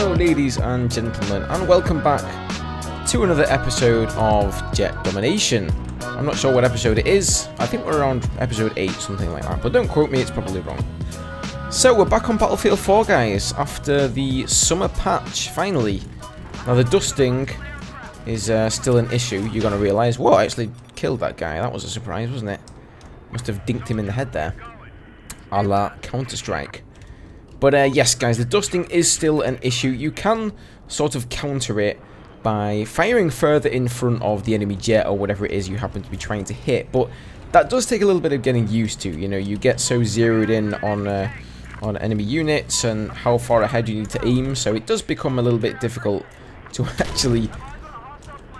Hello ladies and gentlemen, and welcome back to another episode of Jet Domination. I'm not sure what episode it is. I think we're around episode 8, something like that, but don't quote me, it's probably wrong. So we're back on Battlefield 4, guys, after the summer patch, finally. Now the dusting is still an issue, you're going to realise. Whoa, I actually killed that guy. That was a surprise, wasn't it? Must have dinked him in the head there. A la Counter-Strike. But yes, guys, the dusting is still an issue. You can sort of counter it by firing further in front of the enemy jet or whatever it is you happen to be trying to hit. But that does take a little bit of getting used to. You know, you get so zeroed in on enemy units and how far ahead you need to aim. So it does become a little bit difficult to actually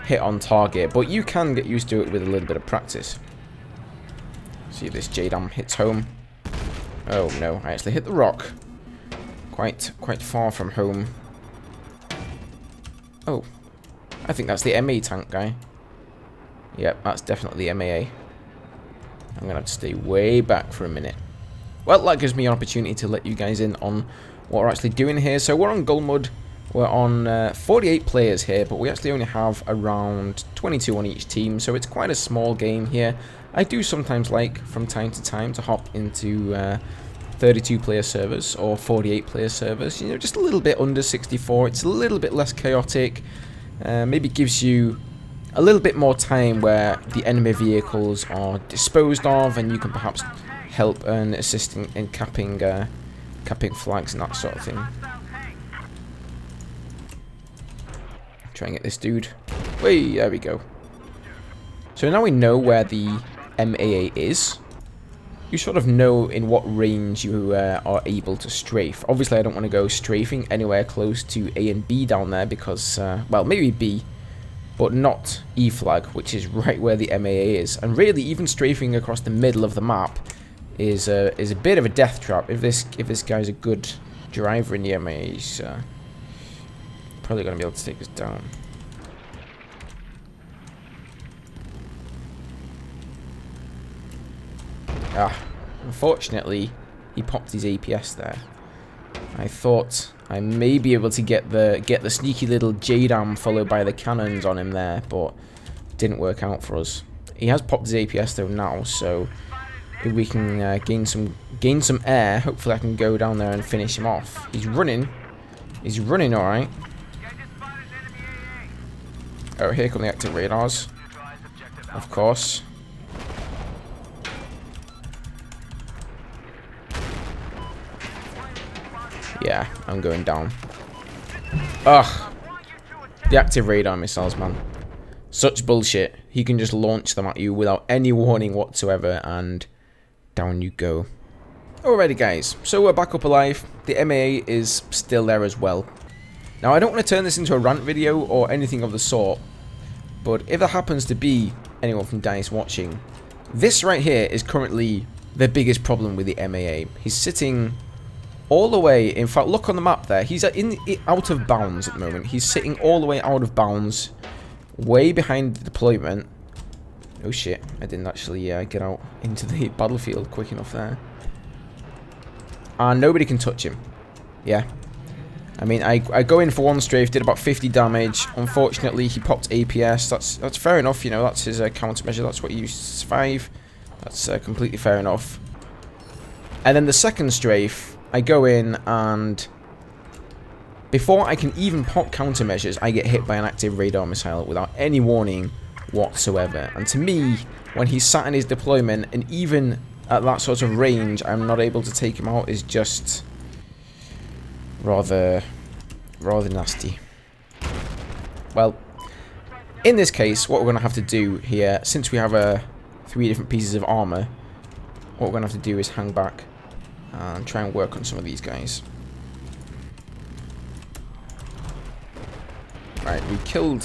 hit on target. But you can get used to it with a little bit of practice. See if this JDAM hits home. Oh no, I actually hit the rock. Quite far from home. Oh, I think that's the MAA tank guy. Yep, that's definitely the MAA. I'm going to have to stay way back for a minute. Well, that gives me an opportunity to let you guys in on what we're actually doing here. So we're on gold mode. We're on 48 players here, but we actually only have around 22 on each team. So it's quite a small game here. I do sometimes like, from time to time, to hop into 32-player servers or 48-player servers. You know, just a little bit under 64. It's a little bit less chaotic. Maybe gives you a little bit more time where the enemy vehicles are disposed of, and you can perhaps help and assist in capping flags and that sort of thing. Try and get this dude. Wait, there we go. So now we know where the MAA is. You sort of know in what range you are able to strafe. Obviously, I don't want to go strafing anywhere close to A and B down there because, well, maybe B, but not E flag, which is right where the MAA is. And really, even strafing across the middle of the map is a bit of a death trap. If this guy's a good driver in the MAA, he's probably going to be able to take us down. Ah, unfortunately, he popped his APS there. I thought I may be able to get the sneaky little JDAM followed by the cannons on him there, but it didn't work out for us. He has popped his APS though now, so if we can gain some air, hopefully I can go down there and finish him off. He's running all right. Oh, here come the active radars, of course. Yeah, I'm going down. Ugh. The active radar missiles, man. Such bullshit. He can just launch them at you without any warning whatsoever, and down you go. Alrighty, guys. So we're back up alive. The MAA is still there as well. Now, I don't want to turn this into a rant video or anything of the sort, but if there happens to be anyone from DICE watching, this right here is currently the biggest problem with the MAA. He's sitting all the way, in fact, look on the map there. He's out of bounds at the moment. He's sitting all the way out of bounds, way behind the deployment. Oh shit, I didn't actually get out into the battlefield quick enough there. And nobody can touch him. Yeah. I mean, I go in for one strafe, did about 50 damage. Unfortunately, he popped APS. That's fair enough, you know, that's his countermeasure. That's what he uses 5. That's completely fair enough. And then the second strafe, I go in and before I can even pop countermeasures, I get hit by an active radar missile without any warning whatsoever. And to me, when he's sat in his deployment and even at that sort of range, I'm not able to take him out is just rather nasty. Well, in this case, what we're going to have to do here, since we have 3 different pieces of armor, what we're going to have to do is hang back and try and work on some of these guys. Right, we killed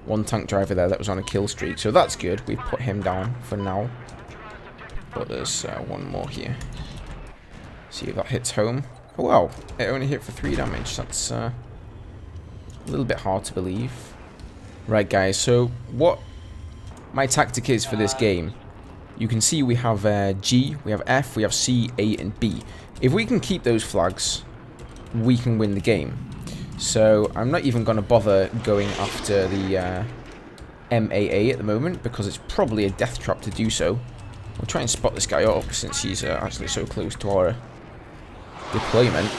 one tank driver there that was on a kill streak, so that's good. We put him down for now. But there's one more here. See if that hits home. Oh wow, it only hit for 3 damage. That's a little bit hard to believe. Right guys, so what my tactic is for this game, you can see we have G, we have F, we have C, A and B. If we can keep those flags, we can win the game. So I'm not even going to bother going after the MAA at the moment, because it's probably a death trap to do so. We'll try and spot this guy up since he's actually so close to our deployment.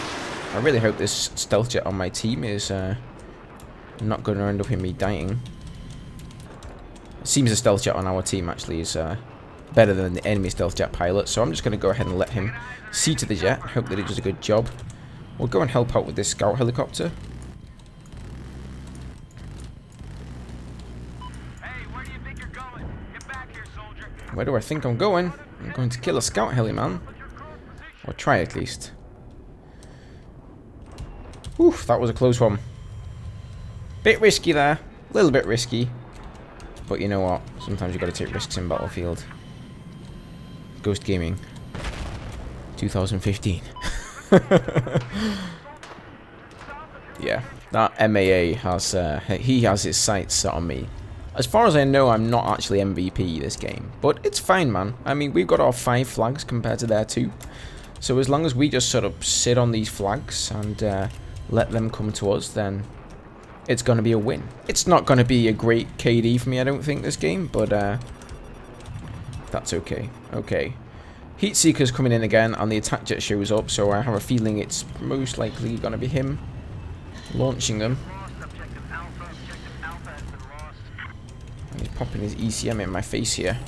I really hope this stealth jet on my team is not going to end up in me dying. It seems the stealth jet on our team actually is better than the enemy stealth jet pilot, so I'm just going to go ahead and let him see to the jet. Hope that it does a good job. We'll go and help out with this scout helicopter. Hey, where do you think you're going? Get back here, soldier. Where do I think I'm going? I'm going to kill a scout heli, man. Or try at least. Oof, that was a close one. Bit risky there. A little bit risky. But you know what? Sometimes you got to take risks in Battlefield. Ghost Gaming. 2015. Yeah, that MAA has, he has his sights set on me. As far as I know, I'm not actually MVP this game. But it's fine, man. I mean, we've got our 5 flags compared to their 2. So as long as we just sort of sit on these flags and let them come to us, then it's going to be a win. It's not going to be a great KD for me, I don't think, this game, but that's okay. Okay. Heatseeker's coming in again, and the attack jet shows up, so I have a feeling it's most likely going to be him launching them. And he's popping his ECM in my face here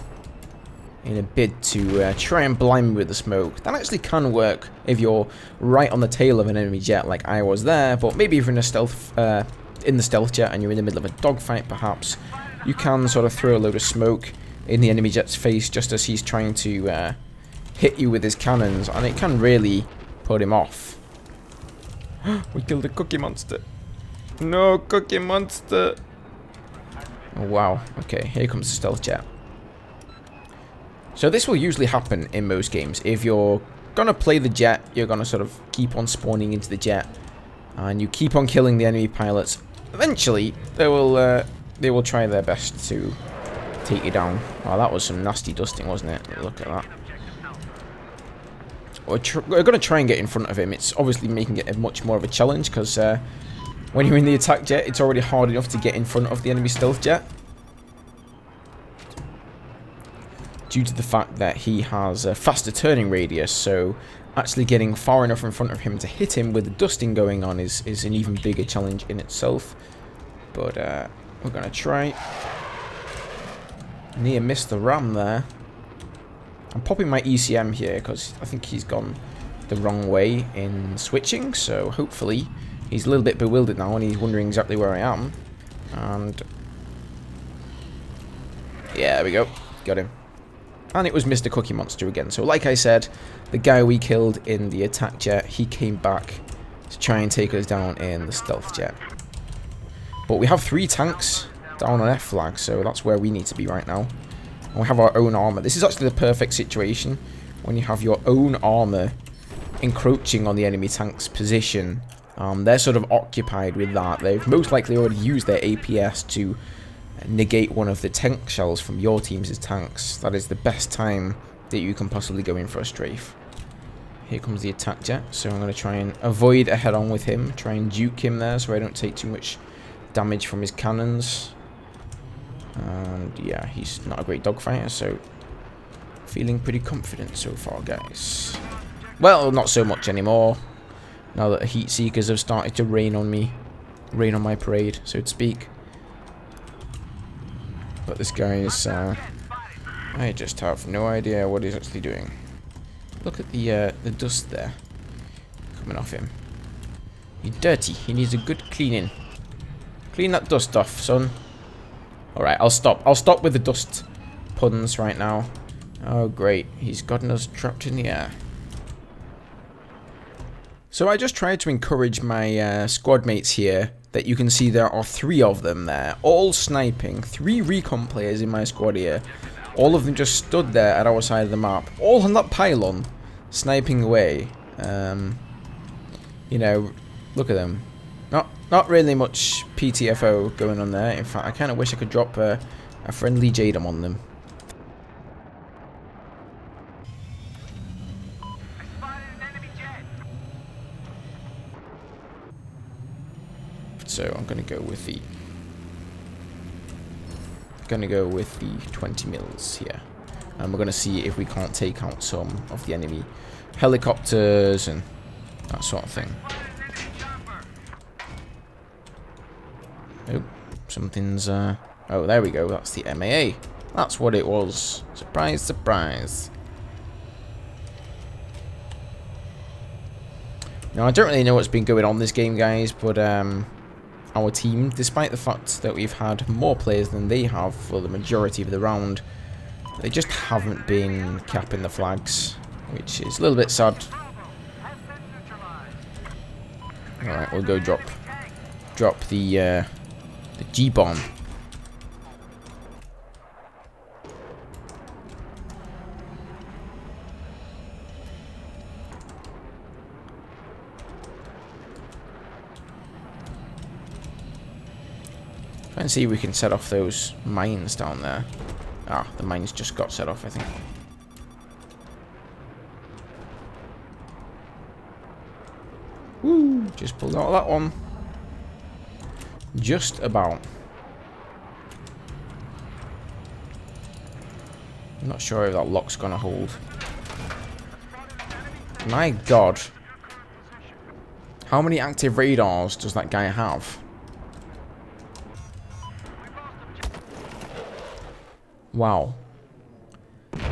in a bid to try and blind me with the smoke. That actually can work if you're right on the tail of an enemy jet like I was there, but maybe if you're in a stealth in the stealth jet and you're in the middle of a dogfight, perhaps you can sort of throw a load of smoke in the enemy jet's face just as he's trying to hit you with his cannons, and it can really put him off. We killed a cookie monster. No, cookie monster. Oh, wow. Okay, here comes the stealth jet. So this will usually happen in most games. If you're gonna play the jet, you're gonna sort of keep on spawning into the jet, and you keep on killing the enemy pilots. Eventually, they will try their best to take you down. Oh, that was some nasty dusting, wasn't it? Look at that. We're going to try and get in front of him. It's obviously making it much more of a challenge, because when you're in the attack jet, it's already hard enough to get in front of the enemy stealth jet, due to the fact that he has a faster turning radius. So actually getting far enough in front of him to hit him with the dusting going on is an even bigger challenge in itself. But we're going to try. Near missed the ram there. I'm popping my ECM here because I think he's gone the wrong way in switching, so hopefully he's a little bit bewildered now and he's wondering exactly where I am. And yeah, there we go. Got him. And it was Mr. Cookie Monster again. So like I said, the guy we killed in the attack jet, he came back to try and take us down in the stealth jet. But we have 3 tanks down on F flag, so that's where we need to be right now. And we have our own armor. This is actually the perfect situation when you have your own armor encroaching on the enemy tank's position. They're sort of occupied with that. They've most likely already used their APS to negate one of the tank shells from your team's tanks. That is the best time that you can possibly go in for a strafe. Here comes the attack jet, so I'm going to try and avoid a head-on with him. Try and juke him there so I don't take too much damage from his cannons. And yeah, he's not a great dogfighter, so feeling pretty confident so far, guys. Well, not so much anymore, now that the heat seekers have started to rain on me, rain on my parade, so to speak. But this guy is, I just have no idea what he's actually doing. Look at the dust there coming off him. He's dirty. He needs a good cleaning. Clean that dust off, son. Alright, I'll stop. I'll stop with the dust puns right now. Oh, great. He's gotten us trapped in the air. So I just tried to encourage my squad mates here that you can see there are 3 of them there, all sniping. 3 recon players in my squad here. All of them just stood there at our side of the map, all on that pylon, sniping away. You know, look at them. Not really much PTFO going on there. In fact, I kind of wish I could drop a friendly Jadam on them. going to go with the 20 mils here. And we're going to see if we can't take out some of the enemy helicopters and that sort of thing. Oh, something's... oh, there we go. That's the MAA. That's what it was. Surprise, surprise. Now, I don't really know what's been going on this game, guys, but our team, despite the fact that we've had more players than they have for the majority of the round, they just haven't been capping the flags, which is a little bit sad. Alright, we'll go drop the G-bomb. Try and see if we can set off those mines down there. Ah, the mines just got set off, I think. Woo! Just pulled out that one. Just about. I'm not sure if that lock's gonna hold. My god. How many active radars does that guy have? Wow.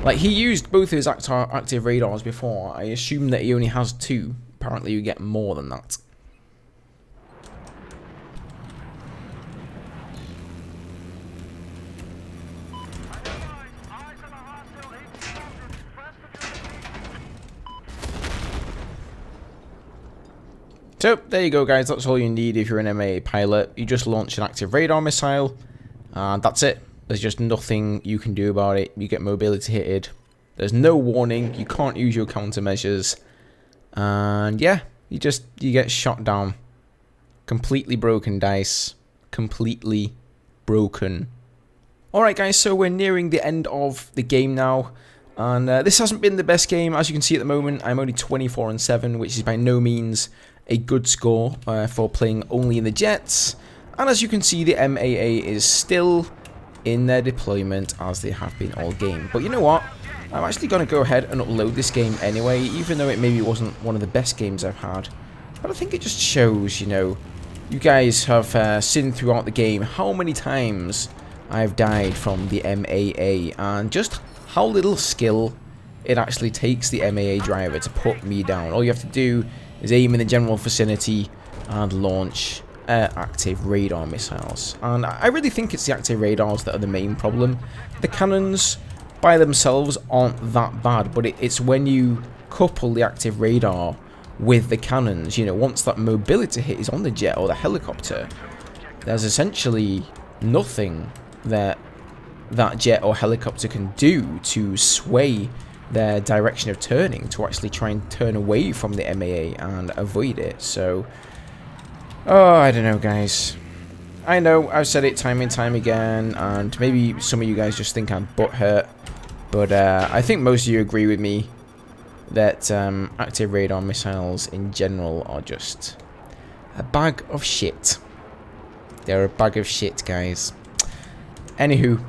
Like, he used both his active radars before. I assume that he only has 2. Apparently you get more than that. So, there you go, guys. That's all you need if you're an MAA pilot. You just launch an active radar missile, and that's it. There's just nothing you can do about it. You get mobility hitted. There's no warning. You can't use your countermeasures. And yeah, you get shot down. Completely broken dice. Completely broken. Alright guys, so we're nearing the end of the game now. And this hasn't been the best game. As you can see at the moment, I'm only 24-7, which is by no means a good score for playing only in the jets. And as you can see, the MAA is still in their deployment as they have been all game. But you know what? I'm actually going to go ahead and upload this game anyway, even though it maybe wasn't one of the best games I've had. But I think it just shows, you know, you guys have seen throughout the game how many times I've died from the MAA and just how little skill it actually takes the MAA driver to put me down. All you have to do is aim in the general vicinity and launch active radar missiles. And I really think it's the active radars that are the main problem. The cannons by themselves aren't that bad, but it's when you couple the active radar with the cannons, you know, once that mobility hit is on the jet or the helicopter, there's essentially nothing that that jet or helicopter can do to sway their direction of turning, to actually try and turn away from the MAA and avoid it. So oh, I don't know, guys. I know I've said it time and time again, and maybe some of you guys just think I'm butthurt, but I think most of you agree with me that active radar missiles in general are just a bag of shit. They're a bag of shit, guys. Anywho,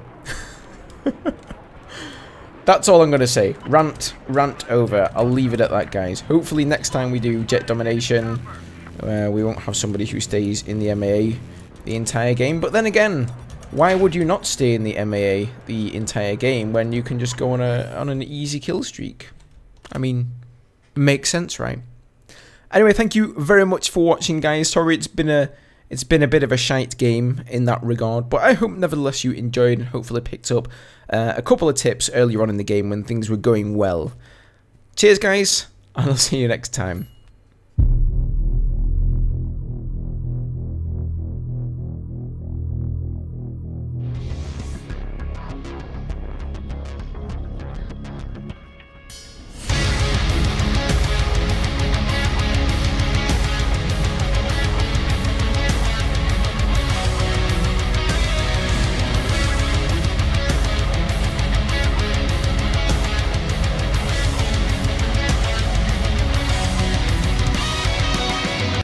that's all I'm going to say. Rant over. I'll leave it at that, guys. Hopefully next time we do Jet Domination, we won't have somebody who stays in the MAA the entire game. But then again, why would you not stay in the MAA the entire game when you can just go on an easy kill streak? I mean, makes sense, right? Anyway, thank you very much for watching, guys. Sorry it's been a bit of a shite game in that regard, but I hope nevertheless you enjoyed and hopefully picked up a couple of tips earlier on in the game when things were going well. Cheers, guys, and I'll see you next time.